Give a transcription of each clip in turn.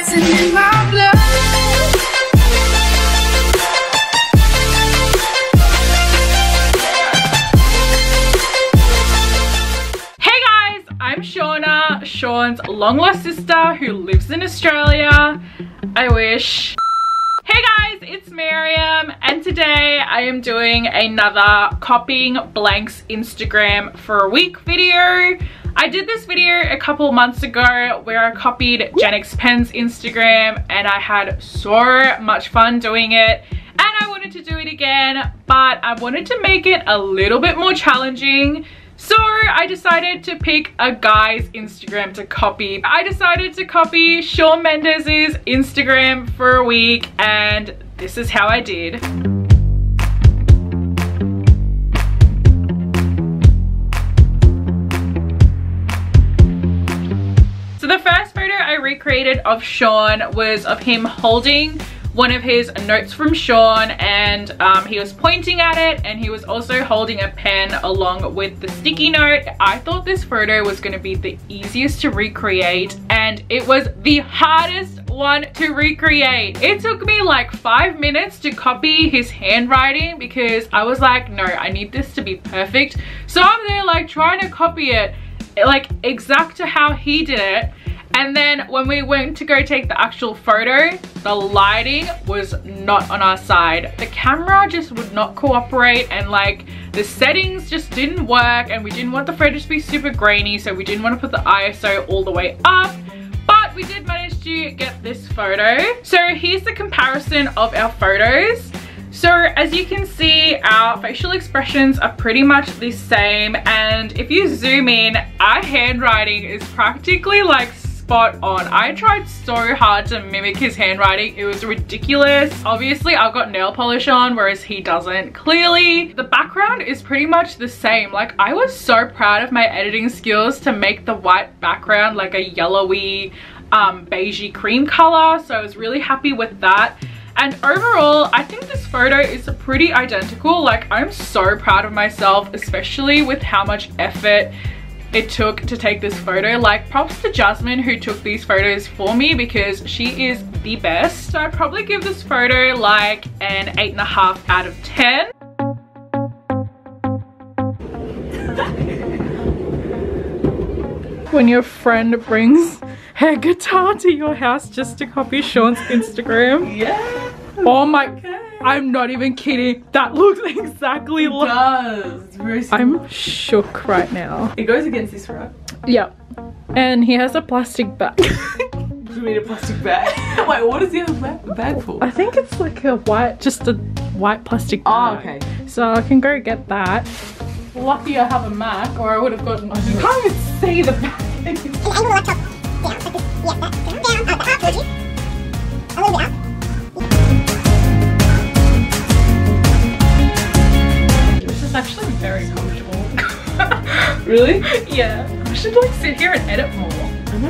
poison in my blood. Hey guys, I'm Shauna, Sean's long lost sister who lives in Australia. I wish. Hey guys, it's Mariam, and today I am doing another copying blanks Instagram for a week video. I did this video a couple months ago where I copied Jenix Pen's Instagram and I had so much fun doing it, and I wanted to do it again, but I wanted to make it a little bit more challenging. So I decided to pick a guy's Instagram to copy. I decided to copy Shawn Mendes' Instagram for a week, and this is how I did. So the first photo I recreated of Shawn was of him holding one of his notes from Shawn, and he was pointing at it, and he was also holding a pen along with the sticky note. I thought this photo was going to be the easiest to recreate, and it was the hardest one to recreate. It took me like 5 minutes to copy his handwriting because I was like, no, I need this to be perfect. So I'm there like trying to copy it like exact to how he did it. And then when we went to go take the actual photo, the lighting was not on our side. The camera just would not cooperate, and like the settings just didn't work, and we didn't want the photo to be super grainy, so we didn't want to put the ISO all the way up. But we did manage to get this photo. So here's the comparison of our photos. So as you can see, our facial expressions are pretty much the same, and if you zoom in, our handwriting is practically like spot on. I tried so hard to mimic his handwriting. It was ridiculous. Obviously I've got nail polish on, whereas he doesn't. Clearly the background is pretty much the same. Like, I was so proud of my editing skills to make the white background like a yellowy beigey cream color, so I was really happy with that. And overall, I think this photo is pretty identical. Like, I'm so proud of myself, especially with how much effort it took to take this photo. Like, props to Jasmine who took these photos for me because she is the best. So I'd probably give this photo like an 8.5 out of 10. When your friend brings her guitar to your house just to copy Shawn's Instagram. Yeah. Oh my, okay. I'm not even kidding. That looks exactly like. It does. It's very similar. I'm shook right now. It goes against this, right? Yep. And he has a plastic bag. What do you mean a plastic bag? Wait, what is the other bag for? I think it's like a white, just a white plastic bag. Oh, okay. So I can go get that. Lucky I have a Mac, or I would have gotten. You can't even see the bag. Angle the laptop down, like this. Yeah, that down, the up towards you. A little bit up. This is actually very comfortable. Really? Yeah. I should like sit here and edit more.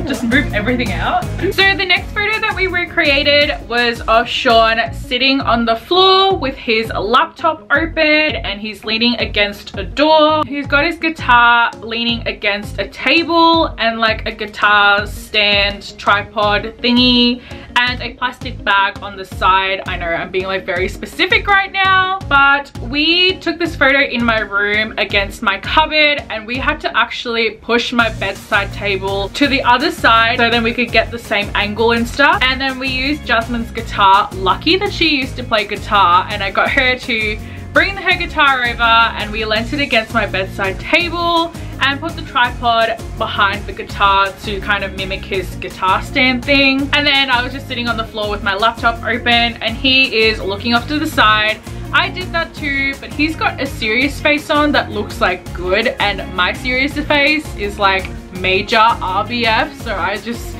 Just move everything out. So the next photo that we recreated was of Shawn sitting on the floor with his laptop open, and he's leaning against a door. He's got his guitar leaning against a table and like a guitar stand tripod thingy, and a plastic bag on the side. I know I'm being like very specific right now, but we took this photo in my room against my cupboard, and we had to actually push my bedside table to the other side so then we could get the same angle and stuff. And then we used Jasmine's guitar. Lucky that she used to play guitar, and I got her to bring her guitar over, and we leant it against my bedside table and put the tripod behind the guitar to kind of mimic his guitar stand thing. And then I was just sitting on the floor with my laptop open, and he is looking off to the side. I did that too, but he's got a serious face on that looks like good, and my serious face is like major RBF, so I just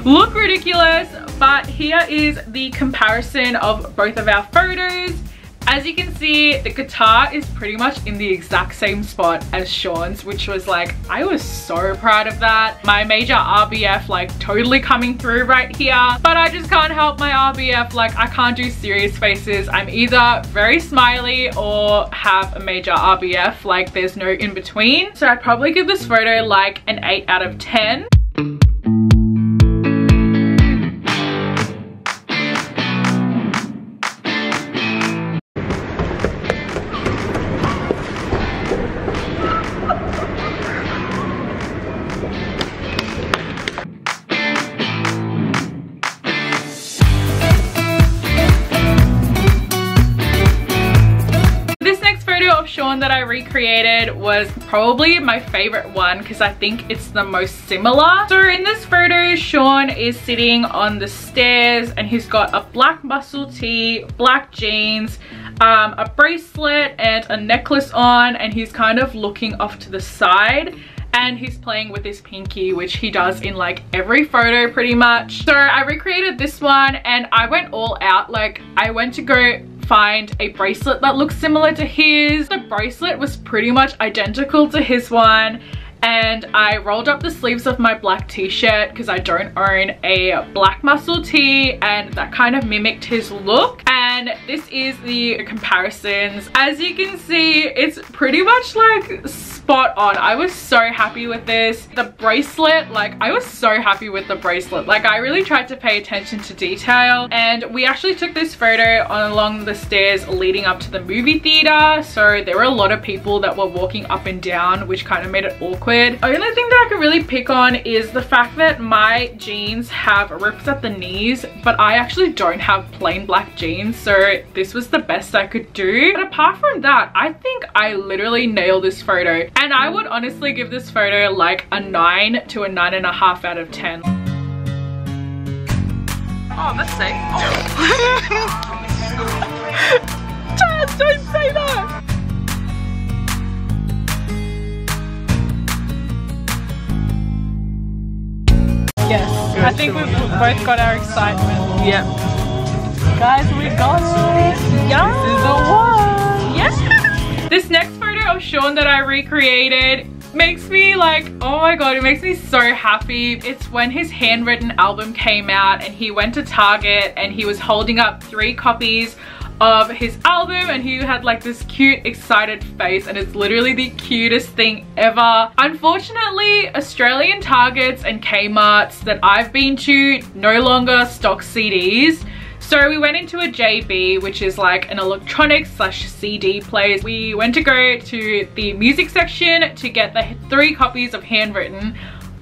look ridiculous. But here is the comparison of both of our photos. As you can see, the guitar is pretty much in the exact same spot as Shawn's, which was like, I was so proud of that. My major RBF like totally coming through right here, but I just can't help my RBF. Like, I can't do serious faces. I'm either very smiley or have a major RBF. Like, there's no in between. So I'd probably give this photo like an 8 out of 10. Shawn that I recreated was probably my favorite one because I think it's the most similar. So in this photo, Shawn is sitting on the stairs and he's got a black muscle tee, black jeans, a bracelet and a necklace on, and he's kind of looking off to the side. And he's playing with his pinky, which he does in like every photo pretty much. So I recreated this one and I went all out. Like I went to go find a bracelet that looks similar to his. The bracelet was pretty much identical to his one. And I rolled up the sleeves of my black t-shirt because I don't own a black muscle tee, and that kind of mimicked his look. And this is the comparisons. As you can see, it's pretty much like spot on. I was so happy with this. The bracelet, like I was so happy with the bracelet. Like I really tried to pay attention to detail, and we actually took this photo along the stairs leading up to the movie theater. So there were a lot of people that were walking up and down, which kind of made it awkward. The only thing that I could really pick on is the fact that my jeans have rips at the knees, but I actually don't have plain black jeans, so this was the best I could do. But apart from that, I think I literally nailed this photo, and I would honestly give this photo like a 9 to a 9.5 out of 10. Oh, that's safe. Oh. Chaz, don't say that! Yes, good. I think we've both got our excitement. Yep. Guys, we got it. Yeah. This is the one. Yes. This next photo of Shawn that I recreated makes me like, oh my god, it makes me so happy. It's when his handwritten album came out and he went to Target and he was holding up 3 copies of his album, and he had like this cute excited face, and it's literally the cutest thing ever. Unfortunately, Australian Targets and Kmarts that I've been to no longer stock CDs. So we went into a JB, which is like an electronics / CD place. We went to go to the music section to get the 3 copies of Handwritten.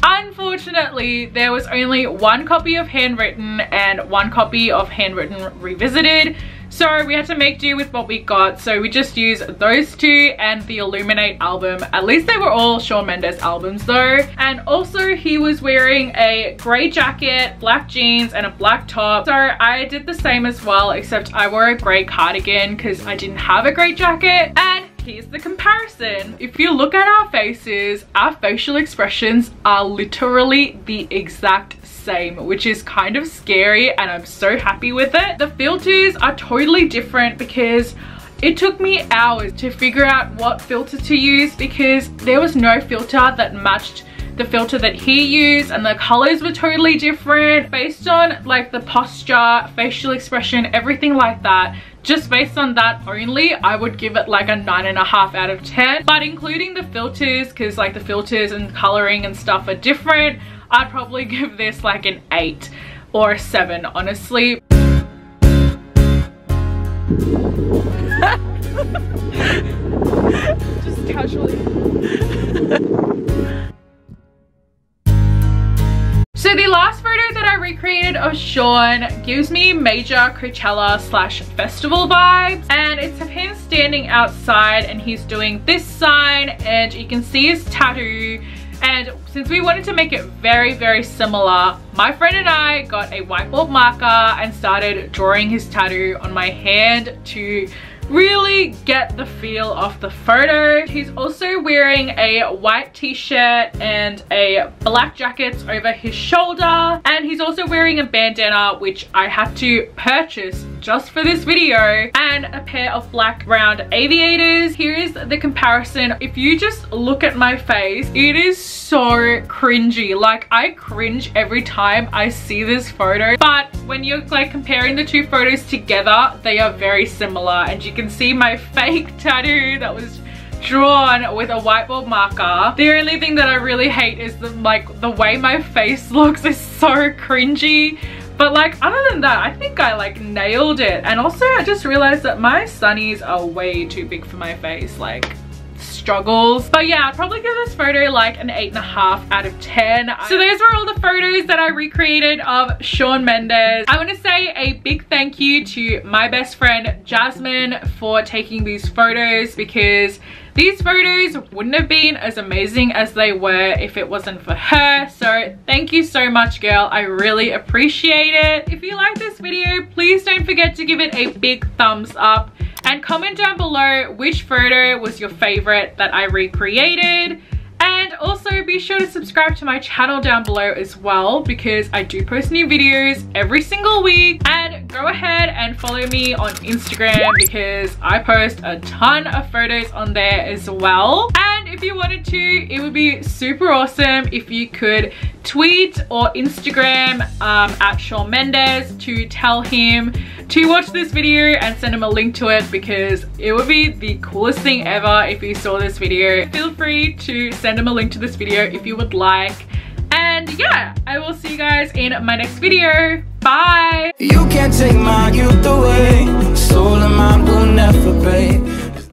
Unfortunately, there was only 1 copy of Handwritten and 1 copy of Handwritten Revisited. So we had to make do with what we got. So we just used those 2 and the Illuminate album. At least they were all Shawn Mendes albums though. And also he was wearing a grey jacket, black jeans and a black top. So I did the same as well, except I wore a grey cardigan because I didn't have a grey jacket. And here's the comparison. If you look at our faces, our facial expressions are literally the exact same, which is kind of scary, and I'm so happy with it. The filters are totally different because it took me hours to figure out what filter to use because there was no filter that matched the filter that he used, and the colors were totally different based on like the posture, facial expression, everything like that. Just based on that only, I would give it like a 9.5 out of 10. But including the filters, because like the filters and coloring and stuff are different, I'd probably give this like an 8 or a 7, honestly. Just casually. So the last photo that I recreated of Shawn gives me major Coachella / festival vibes, and it's of him standing outside and he's doing this sign, and you can see his tattoo. And since we wanted to make it very, very similar, my friend and I got a whiteboard marker and started drawing his tattoo on my hand to really get the feel of the photo. He's also wearing a white t-shirt and a black jacket over his shoulder, and he's also wearing a bandana, which I had to purchase just for this video, and a pair of black round aviators. Here is the comparison. If you just look at my face, it is so cringy. Like I cringe every time I see this photo, but when you're like comparing the 2 photos together, they are very similar, and you can see my fake tattoo that was drawn with a whiteboard marker. The only thing that I really hate is the way my face looks is so cringy. But like other than that, I think I like nailed it. And also I just realized that my sunnies are way too big for my face. Like struggles. But yeah, I'd probably give this photo like an 8.5 out of 10. So those were all the photos that I recreated of Shawn Mendes. I want to say a big thank you to my best friend Jasmine for taking these photos, because these photos wouldn't have been as amazing as they were if it wasn't for her. So thank you so much, girl. I really appreciate it. If you like this video, please don't forget to give it a big thumbs up and comment down below which photo was your favorite that I recreated. And also be sure to subscribe to my channel down below as well, because I do post new videos every single week. And go ahead and follow me on Instagram, because I post a ton of photos on there as well. And if you wanted to, it would be super awesome if you could tweet or Instagram at Shawn Mendes to tell him to watch this video and send him a link to it, because it would be the coolest thing ever if you saw this video. Feel free to send him a link to this video if you would like. And yeah, I will see you guys in my next video. Bye! You can't take my youth away, soul and mind will never break.